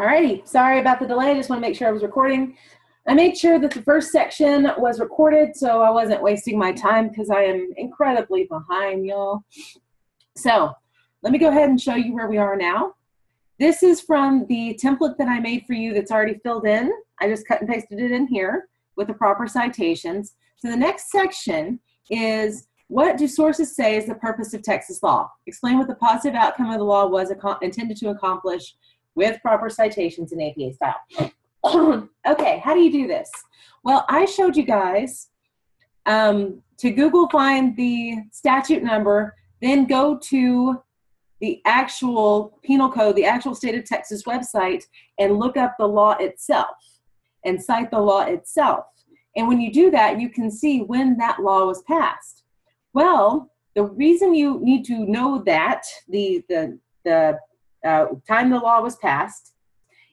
Alrighty, sorry about the delay. I just want to make sure I was recording. I made sure that the first section was recorded so I wasn't wasting my time because I am incredibly behind, y'all. So let me go ahead and show you where we are now. This is from the template that I made for you that's already filled in. I just cut and pasted it in here with the proper citations. So the next section is, what do sources say is the purpose of Texas law? Explain what the positive outcome of the law was intended to accomplish with proper citations in APA style. Okay, how do you do this? Well, I showed you guys to Google find the statute number, then go to the actual penal code, the actual state of Texas website, and look up the law itself and cite the law itself. And when you do that, you can see when that law was passed. Well, the reason you need to know that, the time the law was passed,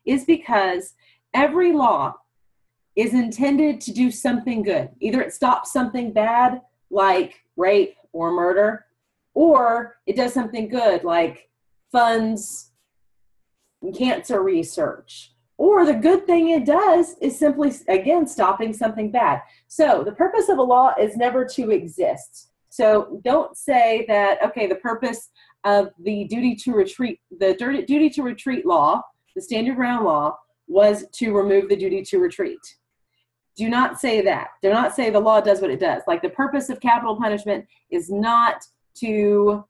is because every law is intended to do something good. Either it stops something bad, like rape or murder, or it does something good, like funds cancer research. Or the good thing it does is simply, again, stopping something bad. So the purpose of a law is never to exist. So don't say that, okay, the purpose of the duty to retreat law, the stand your ground law, was to remove the duty to retreat. Do not say that. Do not say the law does what it does. Like, the purpose of capital punishment is not to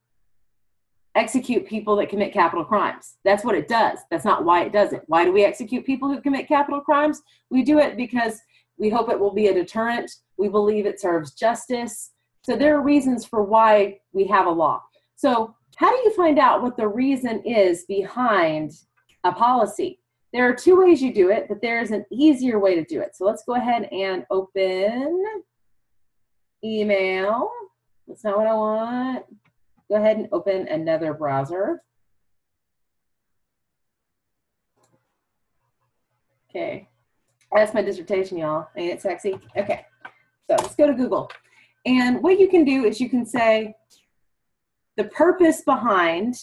execute people that commit capital crimes. That's what it does. That's not why it does it. Why do we execute people who commit capital crimes? We do it because we hope it will be a deterrent. We believe it serves justice. So there are reasons for why we have a law. So how do you find out what the reason is behind a policy? There are two ways you do it, but there is an easier way to do it. So let's go ahead and open email. That's not what I want. Go ahead and open another browser. Okay, that's my dissertation, y'all. Ain't it sexy? Okay, so let's go to Google. And what you can do is you can say the purpose behind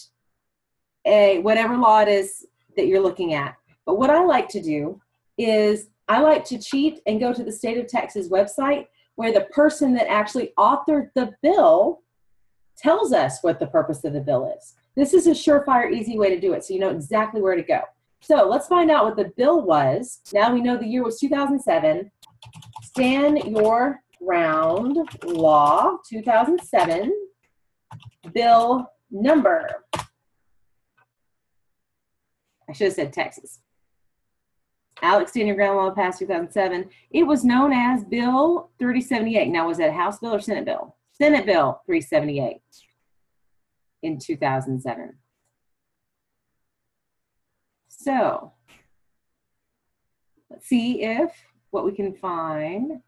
whatever law it is that you're looking at. But what I like to do is I like to cheat and go to the state of Texas website, where the person that actually authored the bill tells us what the purpose of the bill is. This is a surefire, easy way to do it, so you know exactly where to go. So let's find out what the bill was. Now we know the year was 2007. Stand Your Ground Law, 2007. Bill number. I should have said Texas. Alex Stand Your Ground Law passed 2007. It was known as Bill 3078. Now, was that House bill or Senate bill? Senate Bill 378 in 2007. So let's see what we can find.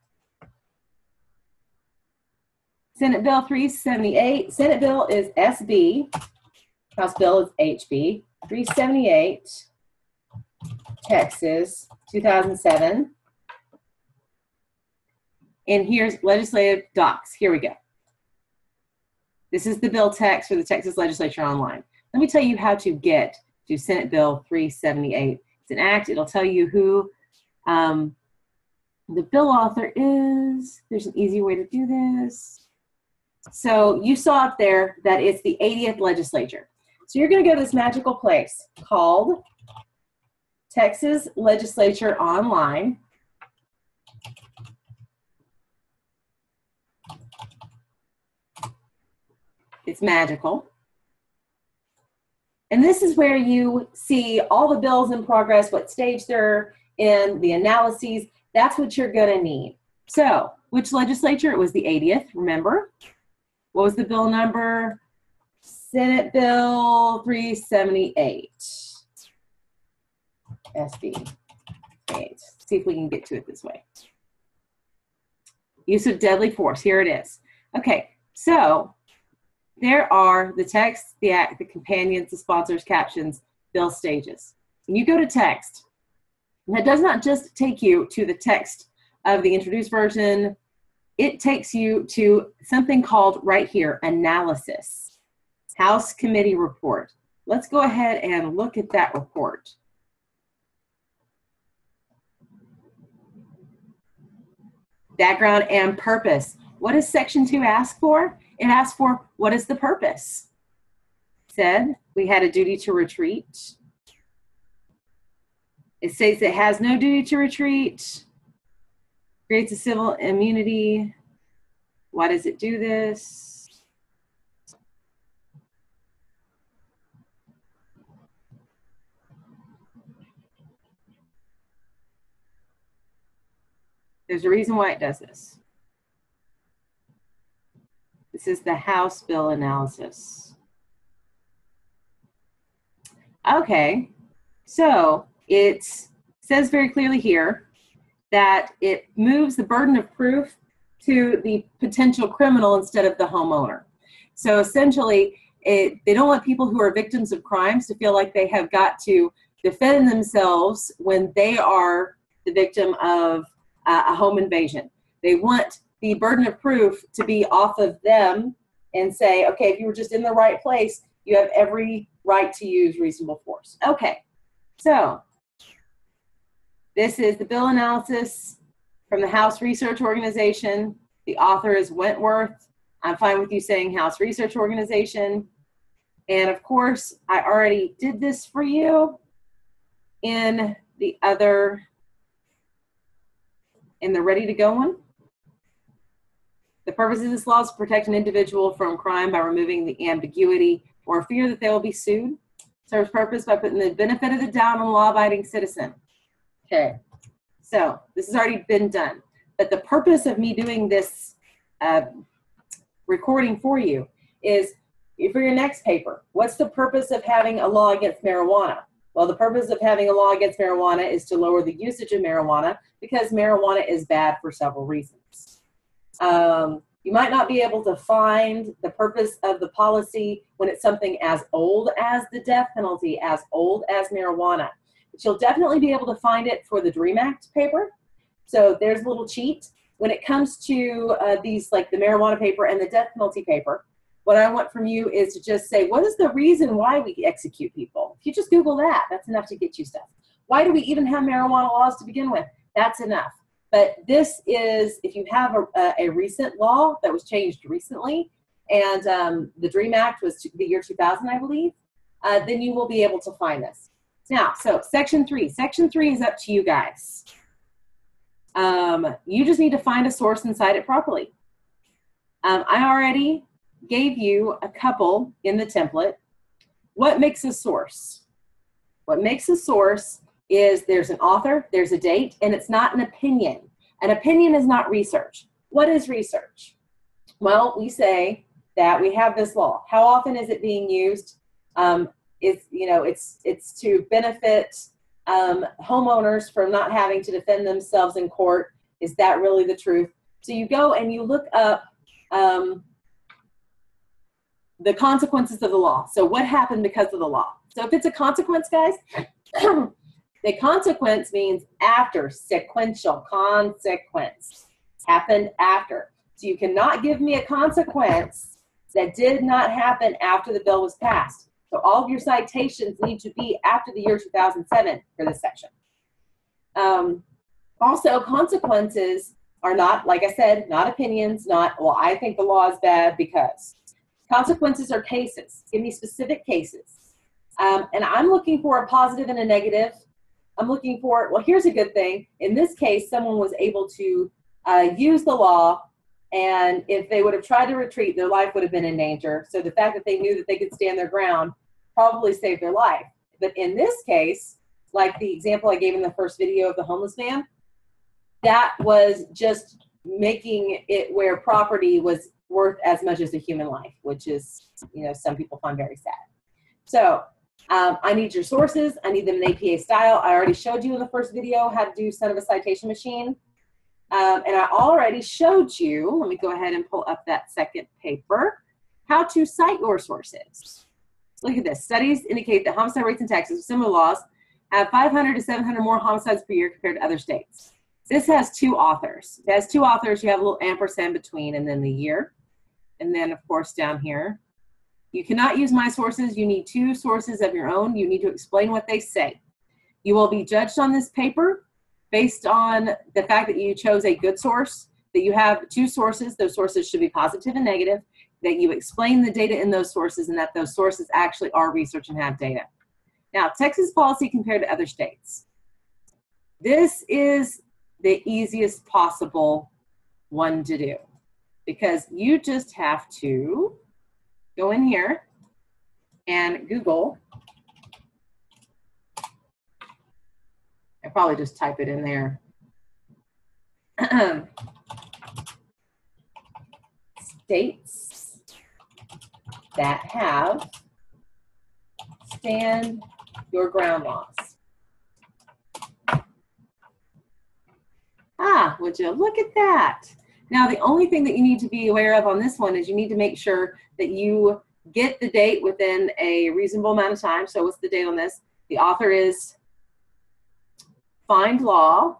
Senate Bill 378. Senate Bill is SB. House Bill is HB. 378, Texas, 2007. And here's legislative docs. Here we go. This is the bill text for the Texas Legislature online. Let me tell you how to get to Senate Bill 378. It's an act. It'll tell you who the bill author is. There's an easy way to do this. So you saw up there that it's the 80th legislature. So you're going to go to this magical place called Texas Legislature Online. It's magical. And this is where you see all the bills in progress, what stage they're in, the analyses. That's what you're going to need. So, which legislature? It was the 80th, remember? What was the bill number? Senate Bill 378. SB 8. See if we can get to it this way. Use of deadly force. Here it is. Okay, so there are the text, the act, the companions, the sponsors, captions, bill stages. When you go to text, and that does not just take you to the text of the introduced version. It takes you to something called right here, analysis. House Committee Report. Let's go ahead and look at that report. Background and purpose. What does Section 2 ask for? It asks for, what is the purpose? Said we had a duty to retreat. It states it has no duty to retreat. Creates a civil immunity. Why does it do this? There's a reason why it does this. This is the House bill analysis. Okay, so it says very clearly here that it moves the burden of proof to the potential criminal instead of the homeowner. So essentially, they don't want people who are victims of crimes to feel like they have got to defend themselves when they are the victim of a home invasion. They want the burden of proof to be off of them and say, okay, if you were just in the right place, you have every right to use reasonable force. Okay, so this is the bill analysis from the House Research Organization. The author is Wentworth. I'm fine with you saying House Research Organization. And of course, I already did this for you in the ready to go one. The purpose of this law is to protect an individual from crime by removing the ambiguity or fear that they will be sued. Serves purpose by putting the benefit of the doubt on a law-abiding citizen. Okay, so this has already been done. But the purpose of me doing this recording for you is for your next paper. What's the purpose of having a law against marijuana? Well, the purpose of having a law against marijuana is to lower the usage of marijuana because marijuana is bad for several reasons. You might not be able to find the purpose of the policy when it's something as old as the death penalty, as old as marijuana. But you'll definitely be able to find it for the DREAM Act paper. So there's a little cheat. When it comes to these, like the marijuana paper and the death penalty paper, what I want from you is to just say, what is the reason why we execute people? If you just Google that, that's enough to get you stuff. Why do we even have marijuana laws to begin with? That's enough. But this is, if you have a recent law that was changed recently, and the DREAM Act was the year 2000, I believe, then you will be able to find this. Now, so Section 3. Section 3 is up to you guys. You just need to find a source and cite it properly. I already gave you a couple in the template. What makes a source? What makes a source is there's an author, there's a date, and it's not an opinion. An opinion is not research. What is research? Well, we say that we have this law. How often is it being used? It's to benefit homeowners from not having to defend themselves in court. Is that really the truth? So you go and you look up the consequences of the law. So what happened because of the law? So if it's a consequence, guys, the consequence means after, sequential, consequence, happened after. So you cannot give me a consequence that did not happen after the bill was passed. So all of your citations need to be after the year 2007 for this section. Also, consequences are not, like I said, not opinions, not, well, I think the law is bad because. Consequences are cases. Give me specific cases. And I'm looking for a positive and a negative. I'm looking for, well, here's a good thing. In this case, someone was able to use the law, and if they would have tried to retreat, their life would have been in danger. So the fact that they knew that they could stand their ground probably saved their life. But in this case, like the example I gave in the first video of the homeless man, that was just making it where property was worth as much as a human life, which is, some people find very sad. So I need your sources. I need them in APA style. I already showed you in the first video how to do son of a citation machine. And I already showed you, let me go ahead and pull up that second paper, how to cite your sources. Look at this. Studies indicate that homicide rates in Texas with similar laws have 500 to 700 more homicides per year compared to other states. This has two authors. It has two authors. You have a little ampersand between and then the year. And then, of course, down here. You cannot use my sources. You need two sources of your own. You need to explain what they say. You will be judged on this paper based on the fact that you chose a good source. that you have two sources. Those sources should be positive and negative, that you explain the data in those sources, and that those sources actually are research and have data. Now, Texas policy compared to other states. This is the easiest possible one to do, because you just have to go in here and Google. I probably just type it in there. States that have stand your ground laws. Ah, would you look at that? Now, the only thing that you need to be aware of on this one is you need to make sure that you get the date within a reasonable amount of time. So what's the date on this? The author is FindLaw.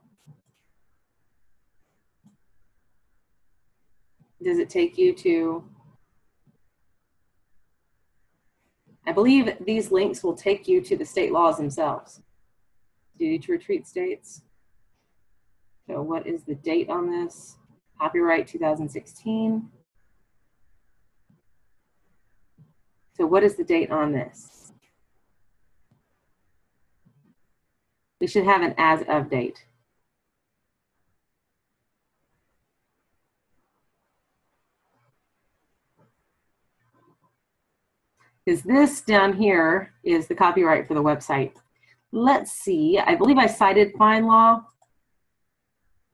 Does it take you to, I believe these links will take you to the state laws themselves. Duty to retreat states. So what is the date on this? Copyright 2016. So what is the date on this? We should have an as of date. Because this down here is the copyright for the website. Let's see, I believe I cited FindLaw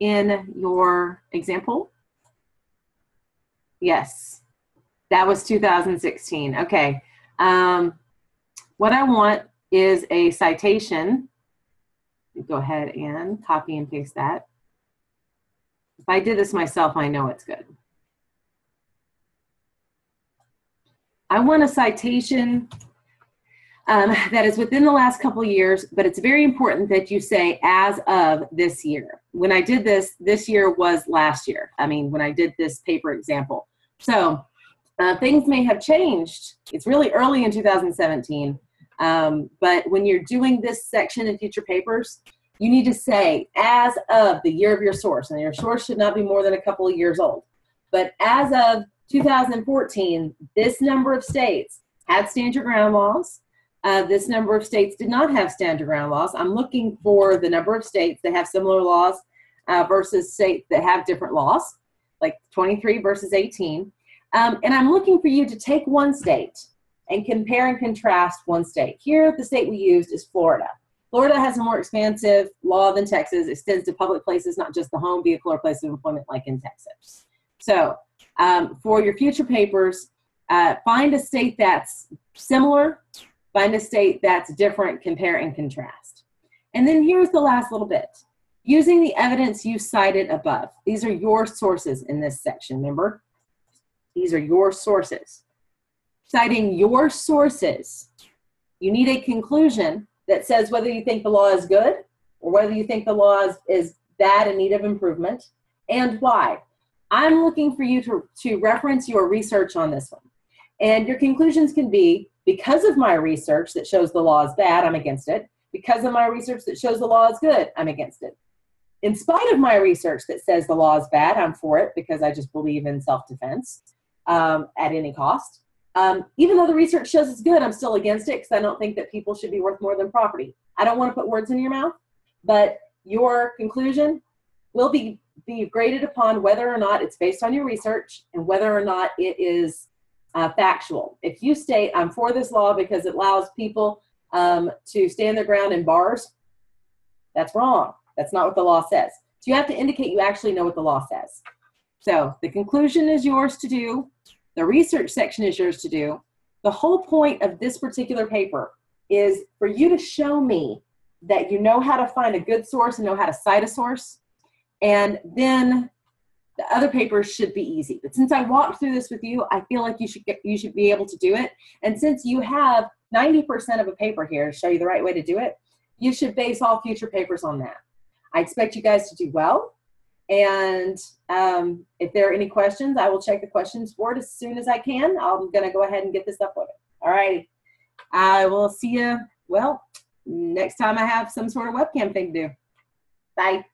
in your example. Yes, that was 2016. Okay, what I want is a citation. Go ahead and copy and paste that. If I did this myself, I know it's good. I want a citation that is within the last couple of years, but it's very important that you say as of this year. When I did this year was last year. I mean, when I did this paper example. So things may have changed. It's really early in 2017, but when you're doing this section in future papers, you need to say as of the year of your source, and your source should not be more than a couple of years old. But as of 2014, this number of states had stand your ground laws. This number of states did not have stand your ground laws. I'm looking for the number of states that have similar laws versus states that have different laws, like 23 versus 18. And I'm looking for you to take one state and compare and contrast one state. Here, the state we used is Florida. Florida has a more expansive law than Texas. It extends to public places, not just the home, vehicle, or place of employment like in Texas. So for your future papers, find a state that's similar, find a state that's different, compare and contrast. And then here's the last little bit. Using the evidence you cited above. These are your sources in this section, remember? These are your sources. Citing your sources, you need a conclusion that says whether you think the law is good or whether you think the law is bad and need of improvement, and why. I'm looking for you to reference your research on this one. And your conclusions can be, because of my research that shows the law is bad, I'm against it. Because of my research that shows the law is good, I'm against it. In spite of my research that says the law is bad, I'm for it because I just believe in self-defense at any cost. Even though the research shows it's good, I'm still against it because I don't think that people should be worth more than property. I don't want to put words in your mouth, but your conclusion will be graded upon whether or not it's based on your research and whether or not it is factual. If you state, I'm for this law because it allows people to stand their ground in bars, that's wrong. That's not what the law says. So you have to indicate you actually know what the law says. So the conclusion is yours to do. The research section is yours to do. The whole point of this particular paper is for you to show me that you know how to find a good source and know how to cite a source. And then the other papers should be easy. But since I walked through this with you, I feel like you should be able to do it. And since you have 90% of a paper here to show you the right way to do it, you should base all future papers on that. I expect you guys to do well. And if there are any questions, I will check the questions board as soon as I can. I'm going to go ahead and get this uploaded. All right. I will see you, well, next time I have some sort of webcam thing to do. Bye.